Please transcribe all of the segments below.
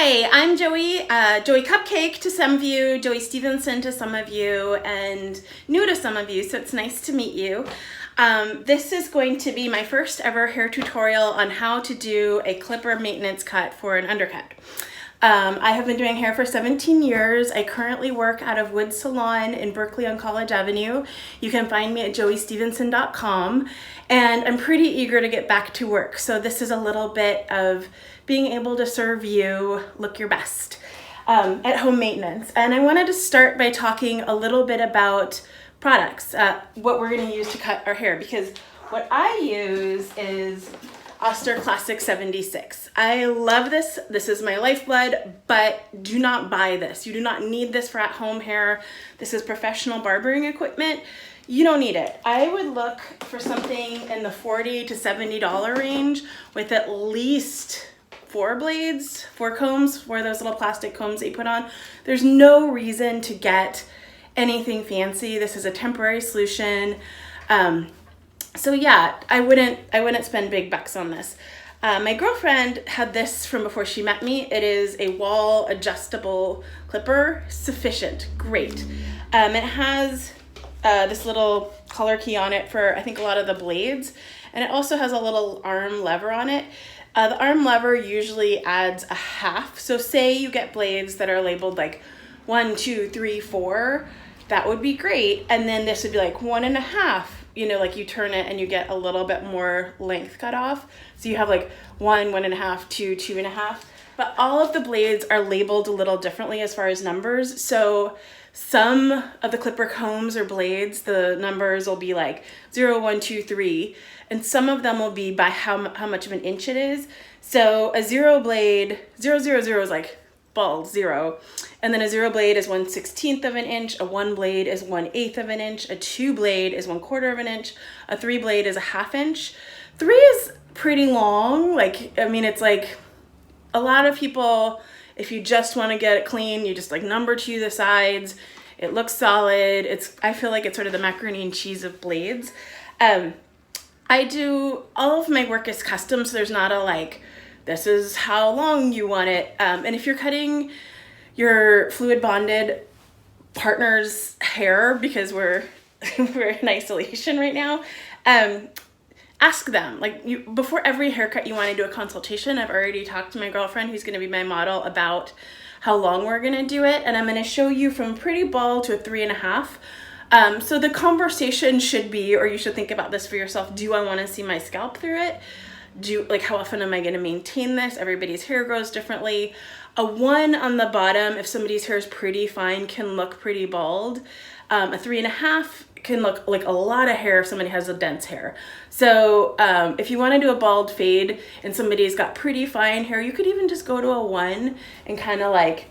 Hi, I'm Joey, Joey Cupcake to some of you, Joey Stevenson to some of you, and new to some of you, so it's nice to meet you. This is going to be my first ever hair tutorial on how to do a clipper maintenance cut for an undercut. I have been doing hair for 17 years. I currently work out of Wood Salon in Berkeley on College Avenue. You can find me at joeystevenson.com, and I'm pretty eager to get back to work. So this is a little bit of being able to serve you look your best at home maintenance. And I wanted to start by talking a little bit about products, what we're going to use to cut our hair, because what I use is Oster Classic 76. I love this. This is my lifeblood, but do not buy this. You do not need this for at-home hair. This is professional barbering equipment. You don't need it. I would look for something in the $40 to $70 range with at least 4 blades, 4 combs, 4 of those little plastic combs that you put on. There's no reason to get anything fancy. This is a temporary solution. So yeah, I wouldn't spend big bucks on this. My girlfriend had this from before she met me. It is a wall adjustable clipper, sufficient, great. It has this little color key on it for I think a lot of the blades, and it also has a little arm lever on it. The arm lever usually adds a half. So say you get blades that are labeled like 1, 2, 3, 4, that would be great. And then this would be like 1.5. You know, like you turn it and you get a little bit more length cut off. So you have like 1, 1.5, 2, 2.5. But all of the blades are labeled a little differently as far as numbers. So some of the clipper combs or blades, the numbers will be like 0, 1, 2, 3. And some of them will be by how much of an inch it is. So a 0 blade, 0, 0, 0 is like bald 0. And then a 0 blade is 1/16 of an inch, a 1 blade is 1/8 of an inch, a 2 blade is 1/4 of an inch, a 3 blade is a 1/2 inch. 3 is pretty long. Like, I mean, it's like a lot of people, if you just want to get it clean, you just like number 2 the sides. It looks solid. I feel like it's sort of the macaroni and cheese of blades. I do, all of my work is custom, so there's not a like, this is how long you want it. And if you're cutting your fluid bonded partner's hair, because we're in isolation right now, ask them. Like, before every haircut you want to do a consultation. I've already talked to my girlfriend, who's going to be my model, about how long we're going to do it, and I'm going to show you from pretty bald to a 3.5. So the conversation should be, or you should think about this for yourself, do I want to see my scalp through it? Like, how often am I going to maintain this? Everybody's hair grows differently. A 1 on the bottom, if somebody's hair is pretty fine, can look pretty bald. A 3.5 can look like a lot of hair if somebody has a dense hair. So if you want to do a bald fade and somebody's got pretty fine hair, you could even just go to a 1 and kind of like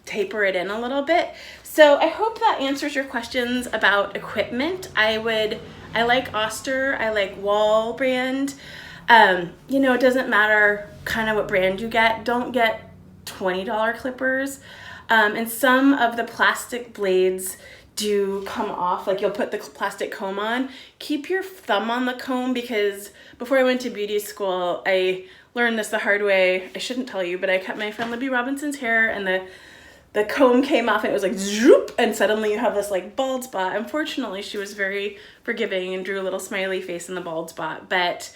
taper it in a little bit. So I hope that answers your questions about equipment. I like Oster, I like Wall brand. You know, it doesn't matter kind of what brand you get. Don't get $20 clippers. And some of the plastic blades do come off, like you'll put the plastic comb on. Keep your thumb on the comb, because before I went to beauty school, I learned this the hard way. I shouldn't tell you, but I cut my friend Libby Robinson's hair, and the comb came off and it was like zoop, and suddenly you have this like bald spot. Unfortunately, she was very forgiving and drew a little smiley face in the bald spot, but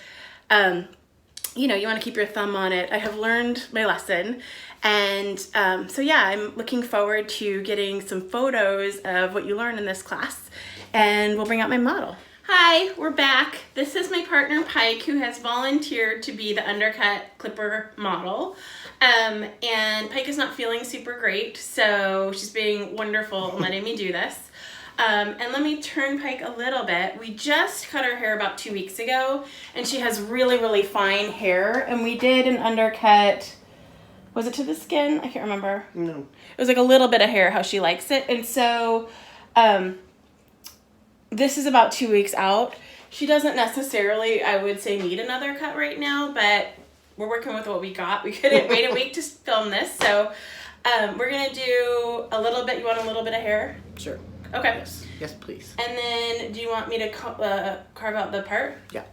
you know, you want to keep your thumb on it. I have learned my lesson. And so yeah, I'm looking forward to getting some photos of what you learn in this class, and we'll bring out my model. Hi, we're back. This is my partner Pike, who has volunteered to be the Undercut clipper model. And Pike is not feeling super great, so she's being wonderful in letting me do this. And let me turn Pike a little bit. We just cut her hair about 2 weeks ago, and she has really, really fine hair. And we did an undercut. Was it to the skin? I can't remember. No. It was like a little bit of hair, how she likes it. And so this is about 2 weeks out. She doesn't necessarily, I would say, need another cut right now, but we're working with what we got. We couldn't wait a week to film this. So we're going to do a little bit. You want a little bit of hair? Sure. Okay. Yes, please. And then do you want me to carve out the part? Yeah.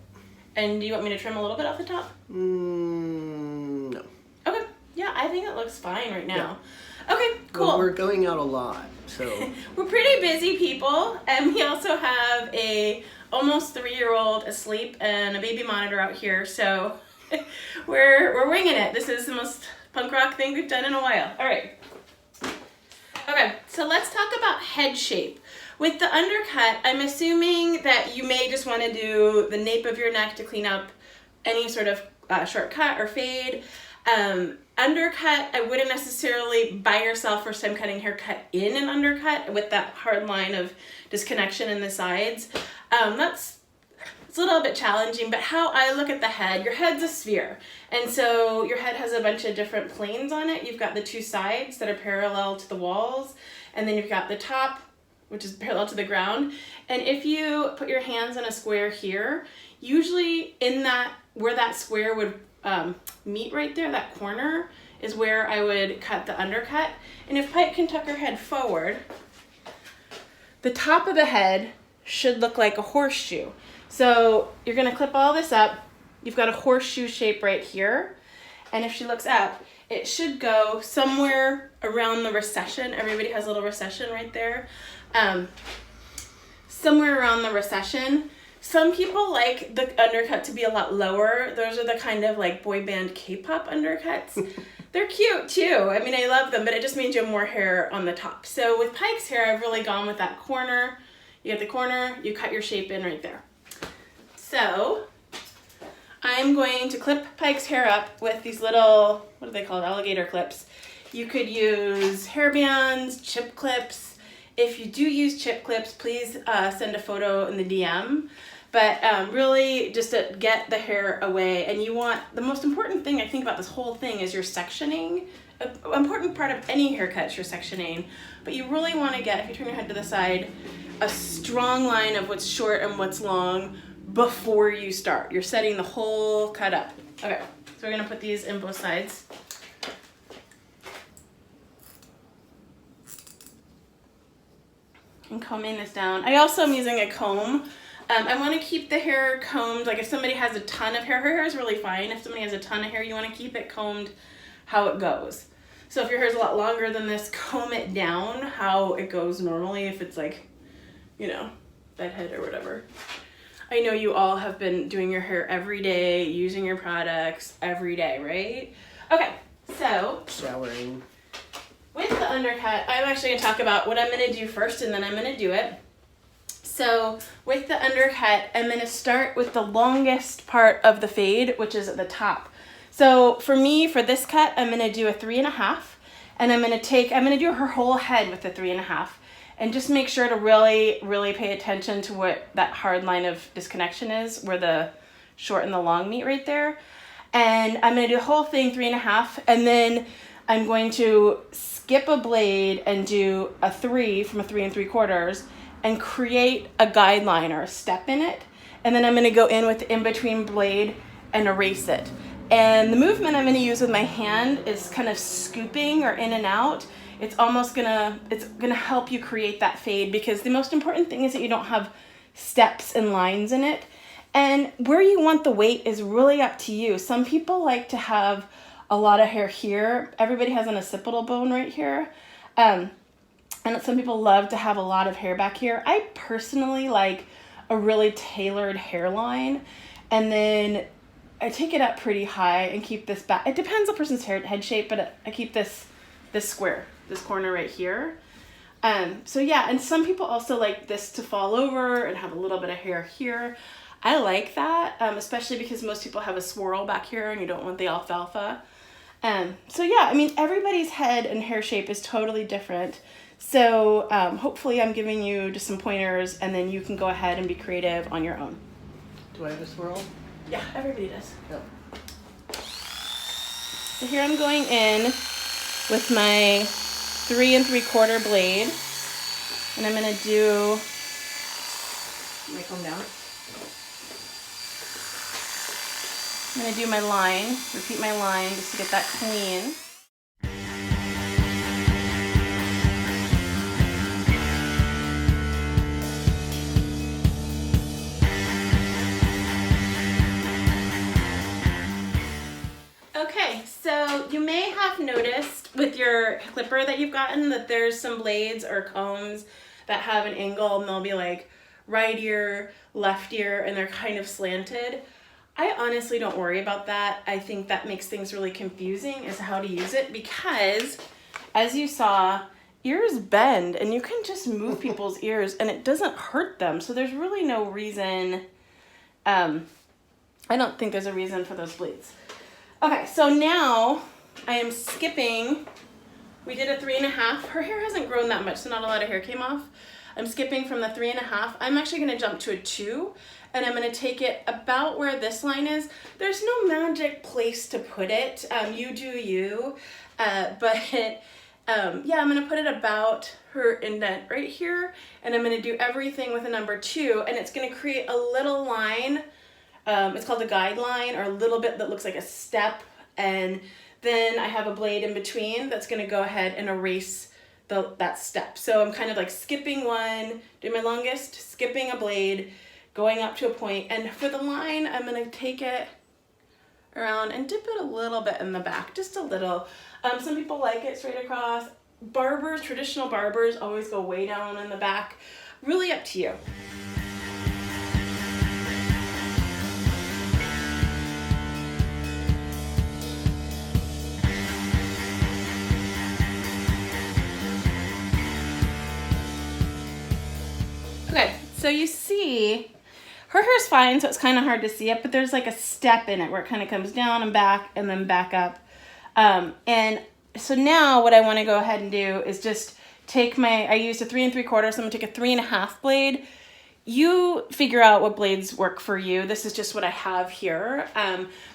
And do you want me to trim a little bit off the top? No. Okay. Yeah, I think it looks fine right now. Yeah. Okay, cool. Well, we're going out a lot, so. We're pretty busy people, and we also have a almost 3-year-old asleep and a baby monitor out here, so we're winging it. This is the most punk rock thing we've done in a while. All right. Okay, so let's talk about head shape. With the undercut, I'm assuming that you may just want to do the nape of your neck to clean up any sort of short cut or fade. Undercut, I wouldn't necessarily buy yourself first time cutting hair cut in an undercut with that hard line of disconnection in the sides. It's a little bit challenging, but how I look at the head, your head's a sphere. And so your head has a bunch of different planes on it. You've got the 2 sides that are parallel to the walls, and then you've got the top, which is parallel to the ground. And if you put your hands in a square here, usually in that, where that square would meet right there, that corner, is where I would cut the undercut. And if Pike can tuck her head forward, the top of the head should look like a horseshoe. So you're gonna clip all this up. You've got a horseshoe shape right here. And if she looks up, it should go somewhere around the recession. Everybody has a little recession right there. Somewhere around the recession. Some people like the undercut to be a lot lower. Those are the kind of like boy band K-pop undercuts. They're cute too. I mean, I love them, but it just means you have more hair on the top. So with Pike's hair, I've really gone with that corner. You get the corner, you cut your shape in right there. So I'm going to clip Pike's hair up with these little, what are they called, alligator clips. You could use hair bands, chip clips. If you do use chip clips, please send a photo in the DM. But really just to get the hair away. And you want, the most important thing I think about this whole thing is your sectioning. An important part of any haircut is your sectioning. But you really want to get, if you turn your head to the side, a strong line of what's short and what's long before you start. You're setting the whole cut up. Okay, so we're gonna put these in both sides. And combing this down. I also am using a comb. I want to keep the hair combed. Like if somebody has a ton of hair, her hair is really fine. If somebody has a ton of hair, you want to keep it combed how it goes. So if your hair is a lot longer than this, comb it down how it goes normally if it's like, you know, bedhead or whatever. I know you all have been doing your hair every day, using your products every day, right? Okay, so showering. With the undercut, I'm actually going to talk about what I'm going to do first and then I'm going to do it. So with the undercut, I'm going to start with the longest part of the fade, which is at the top. So for me, for this cut, I'm going to do a 3.5, and I'm going to do her whole head with the 3.5, and just make sure to really, really pay attention to what that hard line of disconnection is, where the short and the long meet right there. And I'm going to do the whole thing 3.5, and then I'm going to skip a blade and do a 3 from a 3 3/4 and create a guideline or a step in it. And then I'm going to go in with the in-between blade and erase it. And the movement I'm going to use with my hand is kind of scooping or in and out. It's gonna help you create that fade, because the most important thing is that you don't have steps and lines in it. And where you want the weight is really up to you. Some people like to have a lot of hair here. Everybody has an occipital bone right here. And some people love to have a lot of hair back here. I personally like a really tailored hairline. And then I take it up pretty high and keep this back. It depends on the person's head shape, but I keep this square, this corner right here. So yeah, and some people also like this to fall over and have a little bit of hair here. I like that, especially because most people have a swirl back here and you don't want the alfalfa. So yeah, I mean, everybody's head and hair shape is totally different. So hopefully I'm giving you just some pointers, and then you can go ahead and be creative on your own. Do I have a swirl? Yeah, everybody does. Yep. So here I'm going in with my 3 3/4 blade, and I'm gonna do, let me comb down. I'm gonna do my line, repeat my line just to get that clean. Okay, So you may have noticed with your clipper that you've gotten that there's some blades or combs that have an angle, and they'll be like right ear, left ear, and they're kind of slanted. I honestly don't worry about that. I think that makes things really confusing as to how to use it, because as you saw, ears bend and you can just move people's ears and it doesn't hurt them. So there's really no reason, I don't think there's a reason for those blades. Okay, so now I am skipping. We did a 3.5. Her hair hasn't grown that much, so not a lot of hair came off. I'm skipping from the 3.5. I'm actually gonna jump to a 2, and I'm gonna take it about where this line is. There's no magic place to put it. You do you, but yeah, I'm gonna put it about her indent right here, and I'm gonna do everything with a number 2, and it's gonna create a little line. It's called a guideline, or a little bit that looks like a step, and then I have a blade in between that's going to go ahead and erase that step. So I'm kind of like skipping one, doing my longest, skipping a blade, going up to a point, and for the line I'm going to take it around and dip it a little bit in the back, just a little. Some people like it straight across. Barbers, traditional barbers, always go way down in the back. Really up to you. Okay, so you see, her hair's fine, so it's kind of hard to see it, but there's like a step in it where it kind of comes down and then back up. And so now what I want to go ahead and do is just take I used a 3 3/4, so I'm going to take a 3.5 blade. You figure out what blades work for you. This is just what I have here.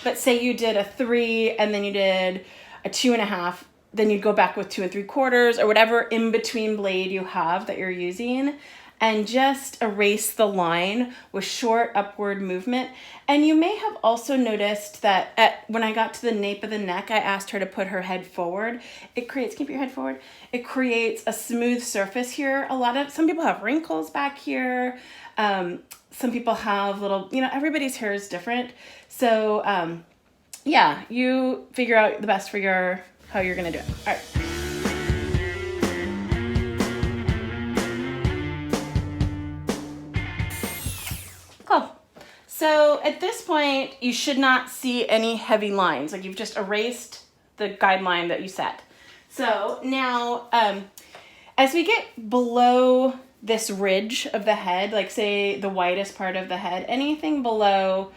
But say you did a 3 and then you did a 2.5, then you'd go back with 2 3/4 or whatever in between blade you have that you're using, and just erase the line with short upward movement. And you may have also noticed that when I got to the nape of the neck, I asked her to put her head forward. Keep your head forward. It creates a smooth surface here. Some people have wrinkles back here. Some people have little, everybody's hair is different. So yeah, you figure out the best for how you're gonna do it. All right. Cool. So at this point, you should not see any heavy lines. Like you've just erased the guideline that you set. So now, as we get below this ridge of the head, like say the widest part of the head, anything below,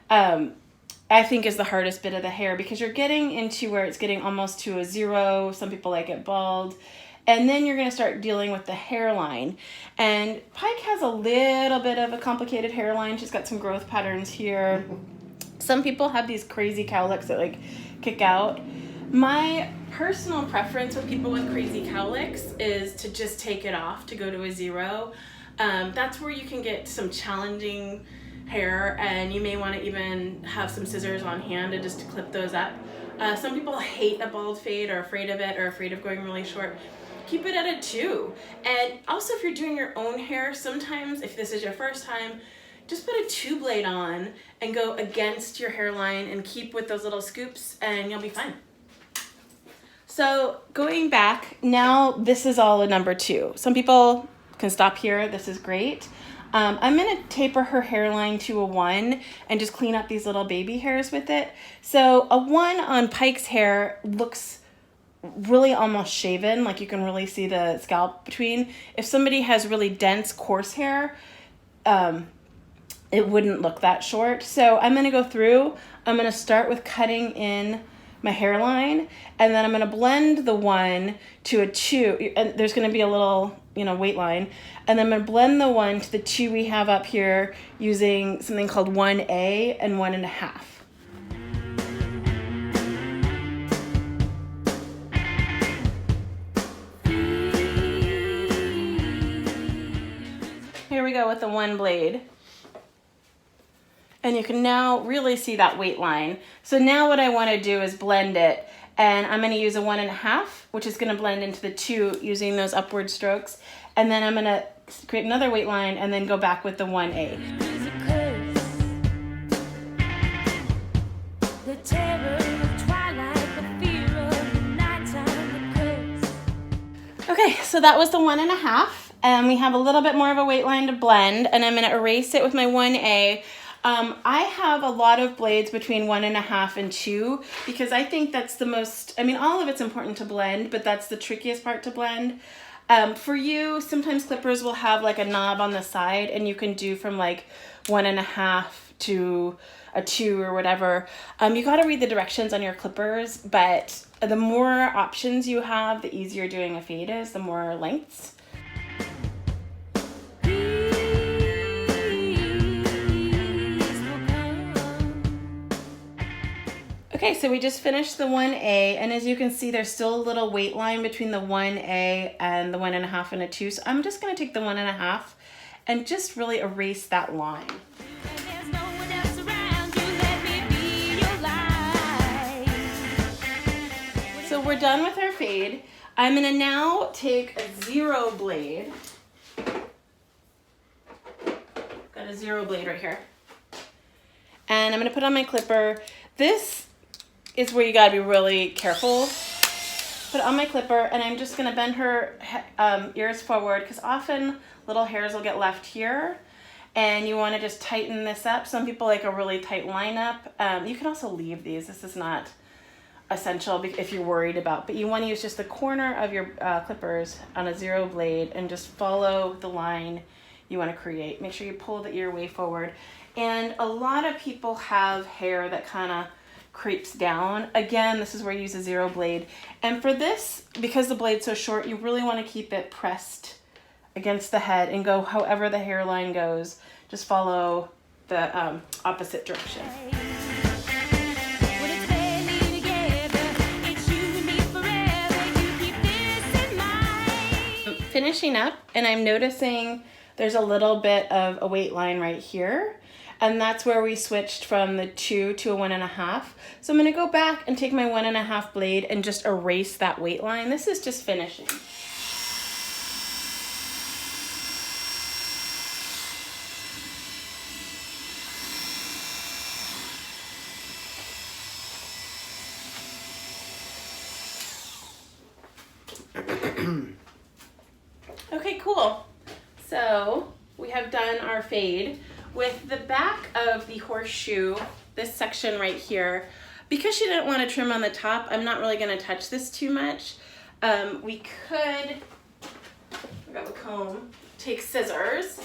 I think is the hardest bit of the hair, because you're getting into where it's getting almost to a 0. Some people like it bald. And then you're going to start dealing with the hairline. And Pike has a little bit of a complicated hairline. She's got some growth patterns here. Some people have these crazy cowlicks that like kick out. My personal preference with people with crazy cowlicks is to just take it off to go to a 0. That's where you can get some challenging hair, and you may want to even have some scissors on hand to clip those up. Some people hate a bald fade, or afraid of it, or afraid of going really short. Keep it at a 2. And also, if you're doing your own hair, sometimes if this is your first time, just put a 2 blade on and go against your hairline and keep with those little scoops, and you'll be fine. So going back, now this is all a number 2. Some people can stop here. This is great. I'm going to taper her hairline to a 1 and just clean up these little baby hairs with it. So a 1 on Pike's hair looks really almost shaven, like you can really see the scalp between. If somebody has really dense, coarse hair, it wouldn't look that short. So I'm going to go through. I'm going to start with cutting in my hairline, and then I'm going to blend the 1 to a 2, and there's going to be a little, weight line, and then I'm going to blend the 1 to the 2 we have up here using something called 1A and 1.5. Here we go with the 1 blade. And you can now really see that weight line. So now what I want to do is blend it. And I'm going to use a 1.5, which is going to blend into the 2 using those upward strokes. And then I'm going to create another weight line and then go back with the 1A. The terror of twilight, the so that was the 1.5, and we have a little bit more of a weight line to blend, and I'm gonna erase it with my 1A. I have a lot of blades between 1.5 and 2 because I think that's the most, I mean, all of it's important to blend, but that's the trickiest part to blend. For you, sometimes clippers will have like a knob on the side, and you can do from like 1.5 to a 2 or whatever. You got to read the directions on your clippers, but the more options you have, the easier doing a fade is, the more lengths. Okay, so we just finished the 1A, and as you can see, there's still a little weight line between the 1A and the 1.5 and a 2. So I'm just gonna take the 1.5 and just really erase that line. So we're done with our fade. I'm gonna now take a 0 blade. Got a 0 blade right here. And I'm gonna put on my clipper. This is where you gotta be really careful. Put it on my clipper, and I'm just gonna bend her ears forward, because often little hairs will get left here, and you wanna just tighten this up. Some people like a really tight lineup. You can also leave these. This is not essential if you're worried about, but you wanna use just the corner of your clippers on a 0 blade and just follow the line you wanna create. Make sure you pull the ear way forward. And a lot of people have hair that kinda creeps down. Again, this is where you use a 0 blade. And for this, because the blade's so short, you really want to keep it pressed against the head and go however the hairline goes. Just follow the opposite direction. I'm finishing up, and I'm noticing there's a little bit of a weight line right here. And that's where we switched from the 2 to a 1.5. So I'm gonna go back and take my 1.5 blade and just erase that weight line. This is just finishing. Okay, cool. So we have done our fade. With the back of the horseshoe, this section right here, because she didn't want to trim on the top, I'm not really going to touch this too much. We could, I got the comb, take scissors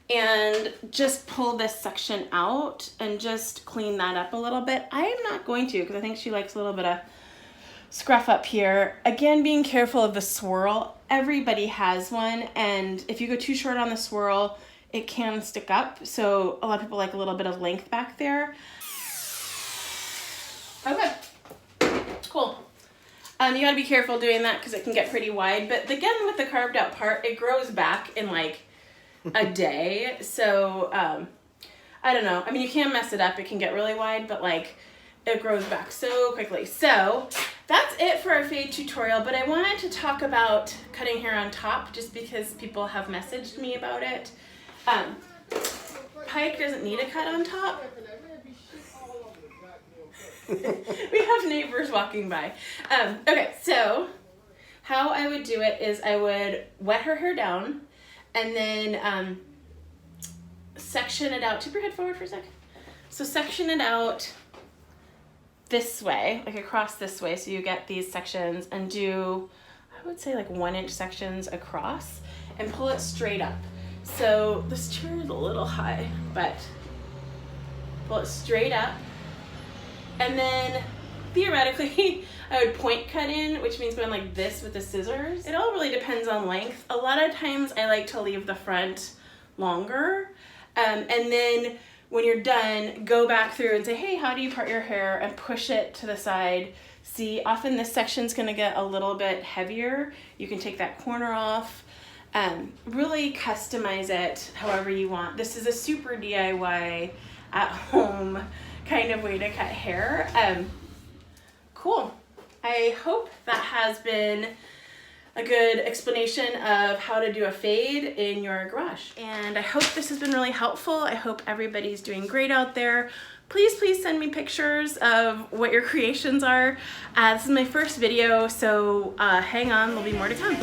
and just pull this section out and just clean that up a little bit. I am not going to, because I think she likes a little bit of scruff up here. Again, being careful of the swirl. Everybody has one, and if you go too short on the swirl, it can stick up. So a lot of people like a little bit of length back there. Okay, cool. You gotta be careful doing that because it can get pretty wide, but again, with the carved out part, it grows back in like a day. So I don't know. I mean, you can mess it up. It can get really wide, but like it grows back so quickly. So that's it for our fade tutorial, but I wanted to talk about cutting hair on top just because people have messaged me about it. Pike doesn't need a cut on top. We have neighbors walking by. Okay, so how I would do it is I would wet her hair down and then section it out. Tip your head forward for a second. So section it out this way, like across this way, so you get these sections, and do, I would say like 1-inch sections across, and pull it straight up. So this chair is a little high, but pull it straight up. And then theoretically, I would point cut in, which means going like this with the scissors. It all really depends on length. A lot of times I like to leave the front longer. And then when you're done, go back through and say, hey, how do you part your hair? And push it to the side. See, often this section's gonna get a little bit heavier. You can take that corner off. Really customize it however you want. This is a super DIY at home kind of way to cut hair. Cool. I hope that has been a good explanation of how to do a fade in your garage. And I hope this has been really helpful. I hope everybody's doing great out there. Please send me pictures of what your creations are. This is my first video, so hang on, there'll be more to come.